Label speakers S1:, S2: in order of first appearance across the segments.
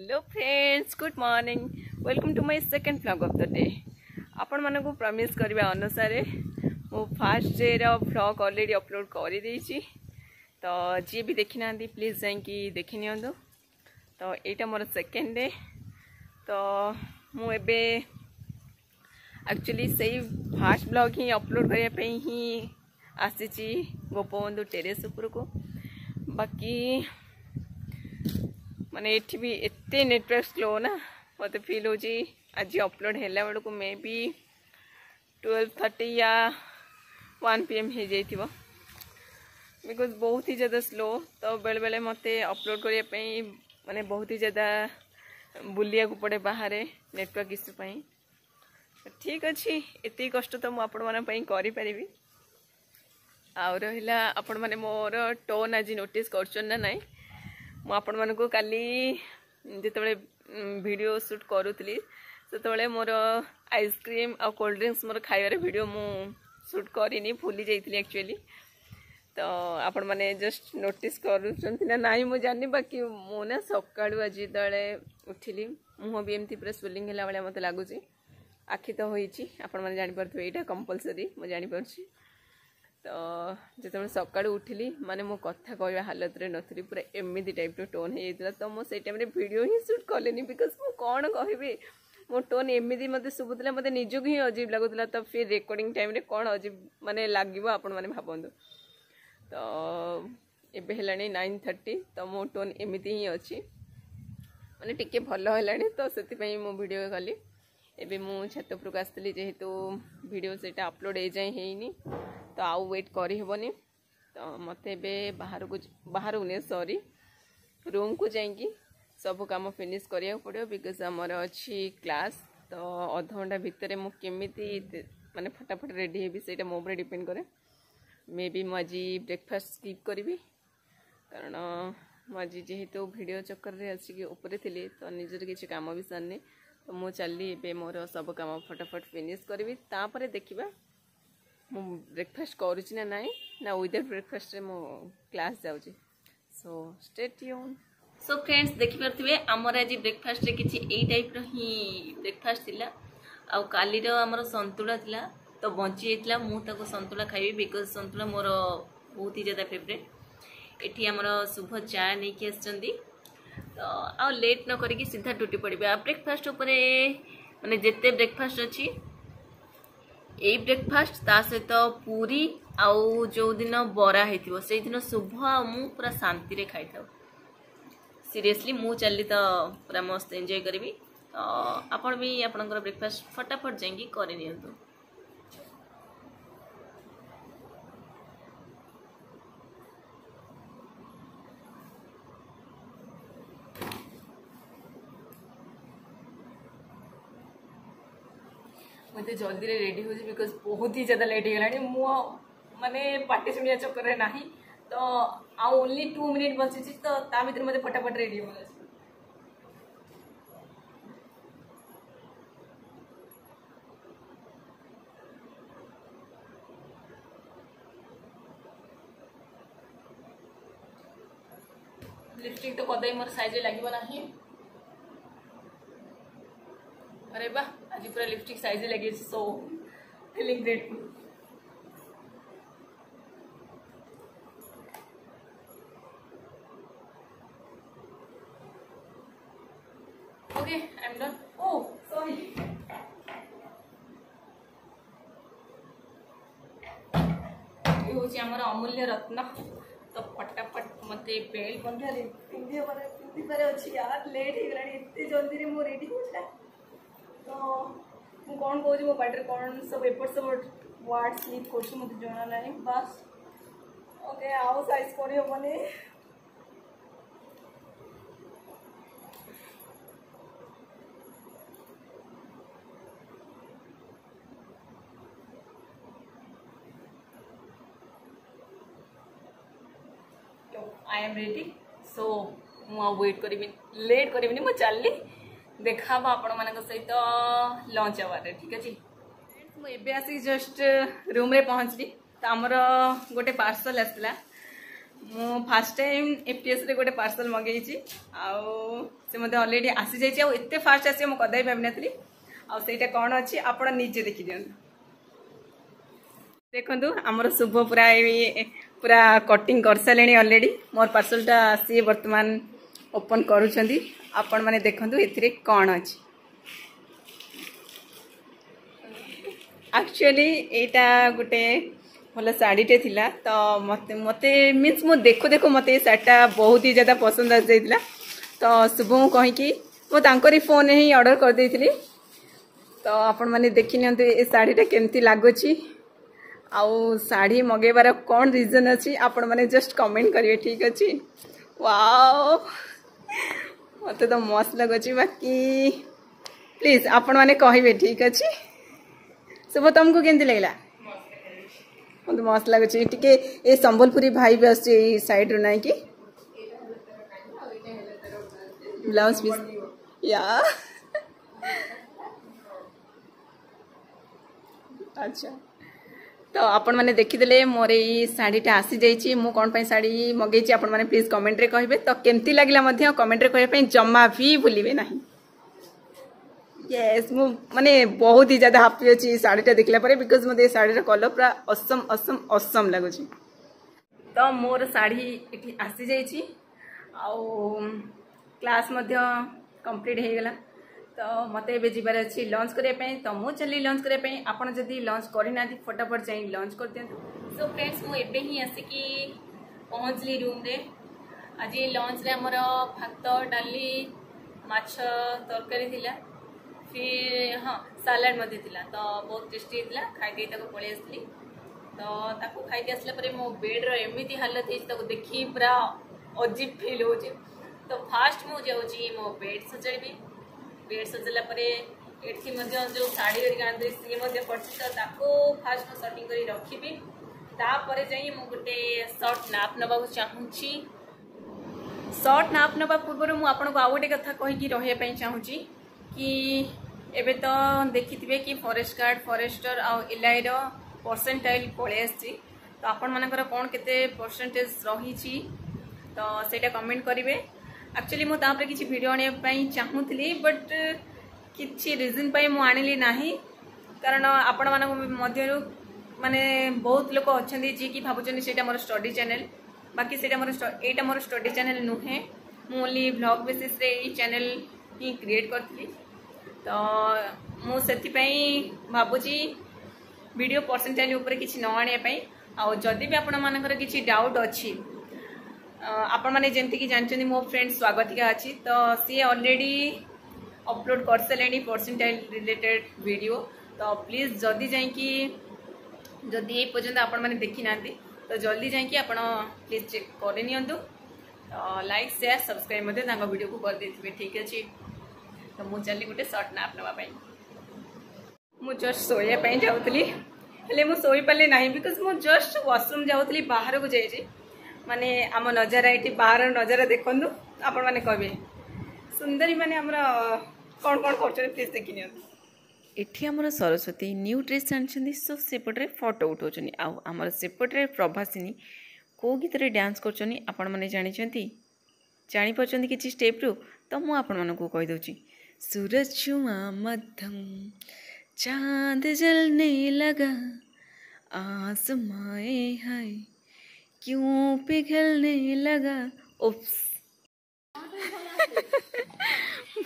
S1: Hello friends, good morning. Welcome to my second vlog of the day. आपण मानक promise करबा अनुसार मो फर्स्ट डे रो व्लॉग ऑलरेडी अपलोड कर देछि। तो जी भी देखि ना प्लीज जाइए देखि नियंतु। तो एटा मोर सेकंड डे। तो मु एबे एक्चुअली सही फर्स्ट व्लॉग ही अपलोड करने पे ही आसी गोपबंधु टेरेस ऊपर को। बाकी माने एठी भी एते नेटवर्क स्लो ना मत फील हो आज अपलोड हैला बेल को मे बी 12:30 या 1 PM हो जाइथिबो बिकॉज बहुत ही ज़्यादा स्लो। तो बेले बेले मते अपलोड करने माने बहुत ही ज़्यादा बुलिया को पड़े बाहर नेटवर्क इश्यू पई। ठीक अच्छी एति कष्ट तो मु आपण मन पई करि परिबी। आ रहिला आपण माने मोर टोन आज नोटिस करछन ना नाही। मु आपण मन को काली जिते वीडियो शूट करूली से मोर आइसक्रीम आ कोल्ड ड्रिंक्स मोर खाइबार वीडियो मु शूट करिनी भूली जाइथिली एक्चुअली। तो आपण माने जस्ट नोटिस करूछन ना नाही मु जानि। बाकी मु ना सकाळु आज तळे उठिली मुह भी एमती पूरा स्वेलिंग हैला वाला मते लागुची। आखि तो होईची आपण माने जानि परथु एटा कंपलसरी मु जानि परछि। तो जो सका उठिली माने मो कथा कहवा हालत रे नथरी पूरा एमती टाइप रो टोन हो जाता। तो मो टाइम वीडियो ही शूट कलेनी बिकज मु कौन कहबी मो टोन एमती मत शुभुला मत निजक ही अजीब लगुला। तो फिर रेकर्डिंग टाइम रे कौन अजीब माने लागिबो आपण माने भाबंदु। तो एबे हेलानी 9:30। तो मो टोन एमती ही अच्छी माने टिके भलो हेलानी। तो सेति पई मो वीडियो कली। एबे मु छत उपरक आसली जेहेतु वीडियो सेटा अपलोड हो जाए हेनी तो आउ वेट करी हेबनी। तो मते बे बाहर ने सॉरी रूम को जाइए सब काम फिनिश करिया पड़ो बिकज आमर अच्छी क्लास। तो अध घंटा भितर मु केमिति माने फटाफट रेडी हेबी सेटा मो ऊपर डिपेंड करे। मे बी मु आज ब्रेकफास्ट स्किप करी कारण मुझे जेहेतु वीडियो चक्कर रे आसिक ऊपर थी तो निजर किसी काम भी सारनी। तो मु चली ए मोर सब काम फटाफट फिनिश करी तापर देखिबा मु ब्रेकफास्ट करूची ना नाई ना विदाउट ब्रेकफास्ट रे मो क्लास जाउची। So stay tune. So friends देखि परथिबे हमर आज ब्रेकफास्ट रे किछि एई टाइप रो ही ब्रेकफास्ट थिला। आ काली रो हमर संतुला थिला तो बंची एतला मु ताको संतुला खाइबी बिकॉज संतुला मोर बहुत ही ज्यादा फेवरेट। एठी हमर शुभ चा नै कि आछंदी। तो आ लेट न करिकी सीधा टूटी पड़े ब्रेकफास्ट उपरे माने जेते ब्रेकफास्ट अच्छी यही ब्रेकफास्ट ता सहित पूरी आउ जो दिन बरा होइथिबो से दिन शुभ मु पूरा शांति रे खाइ थाउ। सीरियसली मु चली तो पूरा मस्त एंजॉय करबी। तो आपण भी आपनकर ब्रेकफास्ट फटाफट जाइए कर नियंतु। मुझे जल्दी रेडी हो बिकॉज बहुत ही ज़्यादा लेट हो गलानी मु माने पार्टी सुनिया चक्कर रे नाही। तो आउ ओनली 2 मिनिट बची तो ता भीतर मते फटाफट रेडी हो गला। लिपस्टिक तो कदाई मोर साइज लागिबो नाही। अरे वाह आज पूरा लिपस्टिक साइज लगे। So feeling grateful. Okay I am done. Oh sorry ये होची हमर अमूल्य रत्न। तो फटाफट मते बेल्ट बंधारे पिंदी पारे अछि यार लेट हो गलानी एते जल्दी रे मो रेडी होछला। तो मु कौन कहूँ मो पार्टी कौन सब एपट सब वर्ड स्लीप कर मत जना ना बस। ओके आउ साइज कर हेबनी। I am ready. सो मु वेट करी लेट करी मु चलली देखा आपण मान सहित लंच आवर। ठीक अच्छे मुझे आसिक जस्ट रूम रे पहुँचली। तो आमर गोटे पार्सल आसला मु फास्ट टाइम एफटीएस रे गोटे पार्सल मगेची से मते ऑलरेडी आसी जाइए आ एते फास्ट आसी मु कदाई भाबी नथली आ सेटा कोन अछि आपण निजे देखि दियन देखंतु हमर शुभ पूरा कटिंग कर सालेनी ऑलरेडी मोर पार्सलटा सी वर्तमान ओपन करूछंदी आपण माने देखंतु एथिरे कोन अछि एक्चुअली एटा गोटे भल शाढ़ीटे थिला तो मते मते मीन्स मु देखो देखो मते शाढ़ीटा बहुत ही ज़्यादा पसंद आ जाइतिला तो शुभ मु कहिकी मु तांकरी फोन ही ऑर्डर कर देइतिली तो आपण माने देखि नियंतु ए शाढ़ीटा केमती लागुची आउ शाढ़ी मगेबार कौन रीजन अच्छी आपण माने जस्ट कमेंट करिए ठीक अच्छी वाओ मत तो मस्त लगुची बाकी प्लीज आपण माने कहिबे ठीक अच्छी शुभ तुमको केमती लगला मत मस्त लगुची टिके ए संबलपुरी भाई भी आछे ए साइड रो नै कि ब्लाउज पीस या अच्छा तो आपण माने देखिदेले मोर ई साड़ीटा आसी जाइए मु कौन पाई साड़ी मगेची आपण माने प्लीज कमेंट रे कहिबे तो केमती लागला मध्य कमेंट रे कहिबे पई जम्मा भी भूलिबे नाही यस मु माने बहुत ही ज्यादा हैप्पी अछि साड़ीटा देखला परे बिकॉज मते साड़ी रा कलर पूरा ऑसम ऑसम ऑसम लागुची तो मोर साड़ी एठी आसी जाइए आ क्लास मध्य कंप्लीट हे गेला तो मते एबे जीवार अच्छी लॉन्च करने पे तो मु चली लॉन्च करने पे आपण जदी लॉन्च करना फटाफट जाई लॉन्च कर दियंतु सो फ्रेंड्स मु एबे ही आसिकी पहुँचली रूम रे आज लॉन्च रे हमर भात डाली माछ तरकारी थिला फिर हाँ सलाड मध्य थिला तो बहुत टेस्टी थिला खाई दे ताको पळे आसली तो ताको खाई दे आसला परे मो बेड रो एमिति हालत हे ताको देखि पूरा अजीब फील हो तो फास्ट मु जाउची मो बेड सजाइबी बेड सजला परे एठी मध्य जो साड़ी करी आंदे सी मध्य पड़छि तो ताको फास्ट मु सेटिंग करी रखिबी ता परे जाई मु गुटे शॉर्ट नाप नबाकू चाहूची शॉर्ट नाप नबा पूर्व मु आपन को आ गोटे कथा कहि कि रहे पई चाहूची कि एबे तो देखिथिबे कि फॉरेस्ट गार्ड फॉरेस्टर आ एलआई रो परसेंटाइल पळे आछि तो आपन मानकर कोन केते परसेंटेज रही छी तो सेटा कमेंट करिवे एक्चुअली मु तापर किछि वीडियो आने पई चाहूतली बट किछि रीजन पई मु आनिली नाही कारण आपण मानक मध्यरु माने बहुत लोक अछंदी जे कि भाबुचनी सेटा मोर स्टडी चैनल बाकी सेटा मोर एटा मोर स्टडी चैनल नुहे मु ओनली व्लॉग बेसिस रे ई चैनल ही क्रिएट करथली तो मु सेति पई भाबुची वीडियो परसेंटेज ऊपर किछि न आने पई आ जदी भी आपण मानकर किछि डाउट अछि आपण माने जेमति कि जानचनी मो फ्रेंड स्वागतिका अछि तो सी ऑलरेडी अपलोड कर सलेनी परसेंटाइल रिलेटेड वीडियो तो प्लीज जदी जाई कि जदी ए पर्यंत आपण माने देखि नांती तो जल्दी जाई कि आपण प्लीज चेक कर नियंतु तो लाइक शेयर सब्सक्राइब मते तांगा वीडियो को कर देथिबे ठीक अछि तो मु चली गुटे शॉर्ट नाप नवा पई मु जस्ट सोया पई जाउतली हेले मु सोई पल्ले नाही बिकॉज़ मु जस्ट वॉशरूम जाउतली बाहर को जाई छी माने आम नजारा ये बाहर नजारा देखु आपण मैंने कहे सुंदरी माने हमरा कौन कौन कर प्लीज देखी एठी आमर सरस्वती न्यू ड्रेस आनी सो सेपटे फोटो उठाऊँ आमर सेपटे प्रभासिनी कौ गीत डांस कर जापार किसी स्टेप रु तो मुझे आपण को कहीदे सूरज छुआ मध्यम चांद जलने लगा आसमाए है क्यों पिघलने लगा उप्स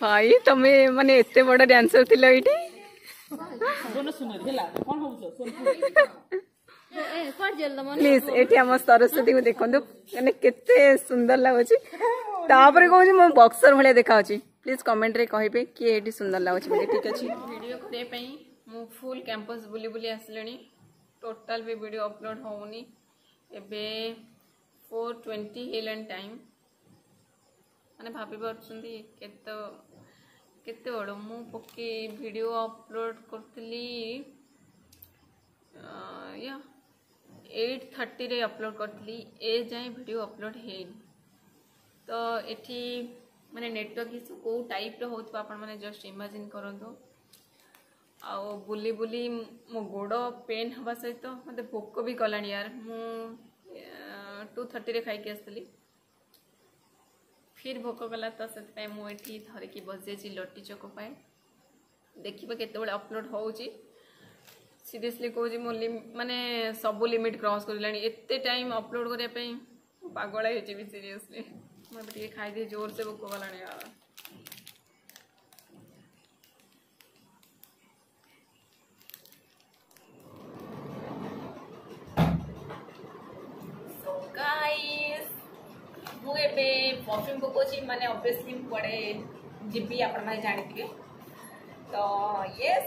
S1: भाई तमे माने एते बड़ा डांसर थिला एठी प्लीज एठी हम सरस्वती को देखंदु माने केते सुंदर लागोची तापर कहूँ मो बॉक्सर भाया देखा प्लीज कमेंट रे कहिबे कि एठी सुंदर लागोची बोले ठीक अछि वीडियो करे पई मु फुल कैंपस बुली बुली आसलेनी टोटल भी वीडियो अपलोड होउनी एबे 4:20 हेलन टाइम माने भाभी परछंदी केते बड़ मु पके वीडियो अपलोड करतली या 8:30 रे अपलोड करतली ए जाय वीडियो अपलोड हेन तो एठी माने नेटवर्क इशू को टाइप रो होत आपण माने जस्ट इमेजिन करंतो आ बुली बुली मो गोड़ पेन हवा सहित मते भोक भी कलानी यार मु 2:30 खाई आसली फिर भोक गला तो से मुझे धरिकी बजे लट्टी चोक देखिए केत अपलोड हो सीरियसली कहूँ मो माने सबू लिमिट क्रॉस कर एते टाइम अपलोड करने पागल हो सीरियसली मुझे खाई जोर से भोक गला यार मुझे परफ्यूम पकाउची माने ऑब्वियसली पड़े जीपी आपण माने जानिथिबे तो यस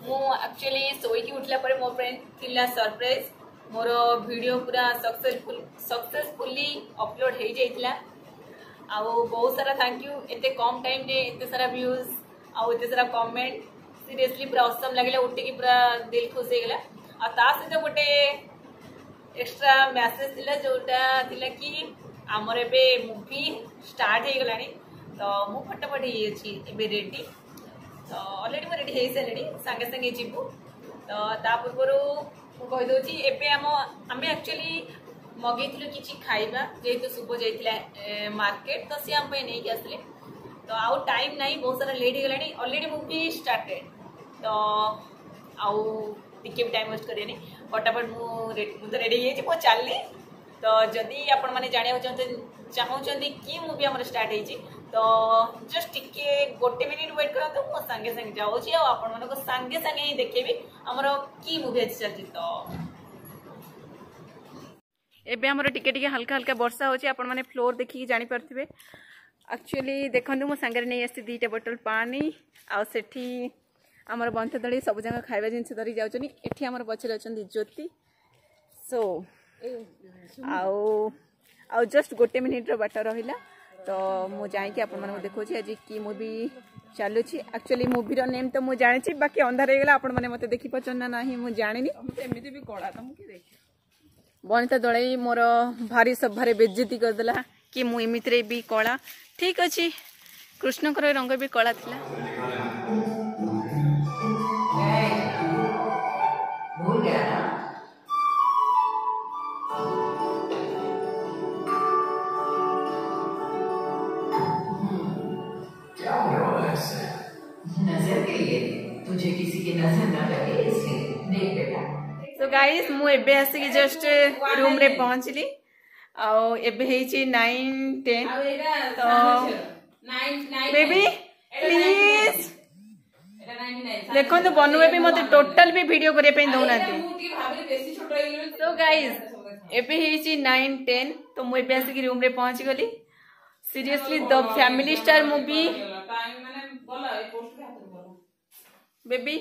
S1: मु एक्चुअली सोई की उठला परे मो फ्रेंड थिला सरप्राइज मोर वीडियो पूरा सक्सेसफुली अपलोड हो जाइतिला आ बहुत सारा थैंक यू एते कम टाइम रे एते सारा व्यूज आ एते सारा कमेंट सीरियसली पूरा ऑसम लागले उठी की पूरा दिल खुश हो गला आ ता से गोटे एक्स्ट्रा मैसेज थिला जोटा थिला कि आमर ए मूवी स्टार्ट हो गलानी तो मु फटाफट ये रेडी तो ऑलरेडी मैं रेडी हो सारे सांगे सांगे जीवु तो ता पूर्व मुझे एवं आम एक्चुअली मगेलु कि खाइबा जेहेतु शुभ जाइला मार्केट तो सी आम नहीं आसले तो आउ टाइम नहीं बहुत सारा लेट हो गलानी ऑलरेडी मूवी स्टार्टेड तो आउ टिके भी टाइम वेस्ट करेनी फटाफट मुझे रेडी हो चलनी तो जदि आपण मैंने जाना चाहते कि मूवी आम स्टार्ट होती तो जस्ट टिके गोटे मिनिट वेट करूँ मो सांगे सांगे जाऊँगी आपण मान सांगे सांगे ही देखेबी आमर कि मूवी आज चलती तो एबे आमर टिके टिके हल्का हल्का वर्षा होची आपण माने फ्लोर देखिकी जानि पारथिबे एक्चुअली देखंतु मो सांगे नहीं आसी 2टा बोतल पानी आ सेठी आमर बंथ दड़ी सब जगह खाइबा जिनस धरी जाउचनी एठी आमर पछरे अछंती ज्योति सो आउ जस्ट गोटे मिनिट बाट रहा तो मु जाकि आपको देखो आज कि मूवी चलुँ एक्चुअली मूवीर नेम तो मुझे जानी बाकी अंधार होगा आपण मैंने मत देखी पाचन ना ना मुझे जानी एमती भी कला तुमको बनिता दलई मोर भारी सभारे बेज्जती करदेला कि मु एमती भी कला ठीक अच्छे कृष्णकर रंग भी कला थिला
S2: नजर के लिए तुझे किसी की नजर न लगे इसलिए देख बेटा
S1: तो गाइस मु एबे आसी जस्ट रूम रे पहुंचली आ एबे हेची 9:10 तो बेबी प्लीज देखो तो बनू भी मते टोटल भी वीडियो करे पे दउना तो गाइस एबे हेची 9:10 तो मु एबे आसी रूम रे पहुंच गली seriously the family star movie baby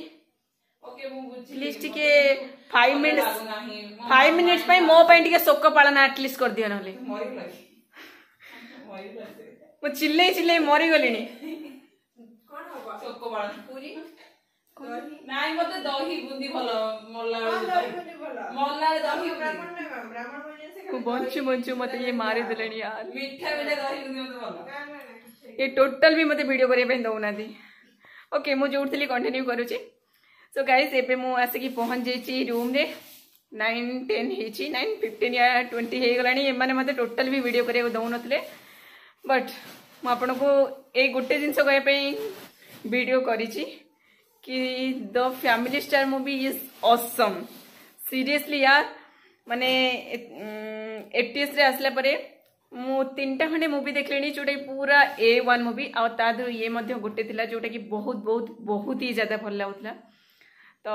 S1: please टिके 5 मिनट्स पे मो पे टिके शोक पालन एटलिस्ट कर दियो नले मो चिल्ले चिल्ले मरी गलिनी कोन होबा शोक पालन पूरी नाइ मते दही बुंदी भलो मोल्ला दही ब्राह्मण बंचू बंचू मते ये मारी देलेनी यार मीठा मीठा दही बुंदी मते भलो ये टोटल भी मते वीडियो करे पे दउना दी ओके मुझे उठली कंटिन्यू करूची सो गाइस एबे मु आसिकी पहुंच जाइची रूम रे 9:10 हेची 9:15 या 20 हे गलानी ए माने मते टोटल भी वीडियो करे दउ नथले बट मु आपन को ए गुटे जिंस कहे पे वीडियो करिची कि the family star movie is awesome seriously यार माने एटीएस रे आसला परे मु 3टा खंडे मूवी देखलेनी जोटा पूरा A1 मूवी आ तादर ये मध्य गोटे थिला जोटा कि बहुत बहुत बहुत ही ज्यादा भल लागुतला तो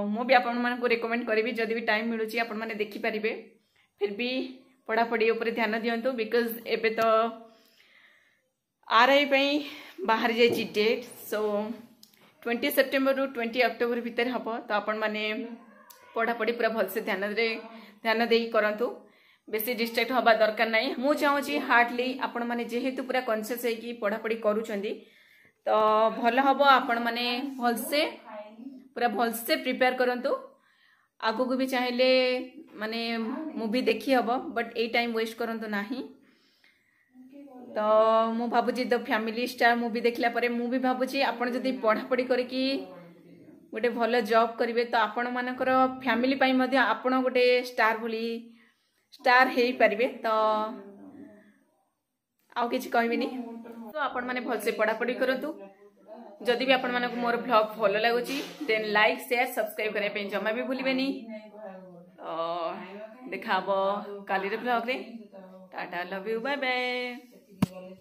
S1: मु भी आपण मन को रेकमेंड करेबी जदि भी टाइम मिलुची आपण माने देखि परिबे फिर भी पढ़ा पढ़ी ऊपर ध्यान दियंतु बिकॉज एबे तो आरआई पई बाहर जाई डेट सो 20 सेप्टेम्बर रु 20 अक्टोबर भीतर हबो तो आपण माने पढ़ा पढ़ी पूरा भल से ध्यान देई करंतु बेसी डिस्ट्रैक्ट हवा दरकार नहीं मु चाहूँगी हार्डली आपण माने जेहेतु पूरा कॉन्शियस है कि पढ़ा पढ़ी करूछंदी तो भल हम आपण माने भलसे पूरा भलसे प्रिपेयर करंतु आगु को भी चाहेले माने मूवी देखी हबो बट ए टाइम वेस्ट करंतु नाही तो मु भाबुची द फैमिली स्टार मूवी देखला परे मु भी भाबुची आपण जदी पढ़ा पढ़ी करके गोटे भल जॉब करिवे तो आपण मानकर फैमिली पई मध्ये आपण गोटे स्टार भली स्टार हे पारिबे तो आउ किछि कहबिनी तो आपण माने भलसे पढ़ापढ़ी करतु जदि भी आपण मानक मोर ब्लॉग भलो लागुची देन लाइक शेयर सब्सक्राइब करे पे जमा भी भूलिबेनी देखाबो काली रे ब्लॉग रे tata love you bye bye.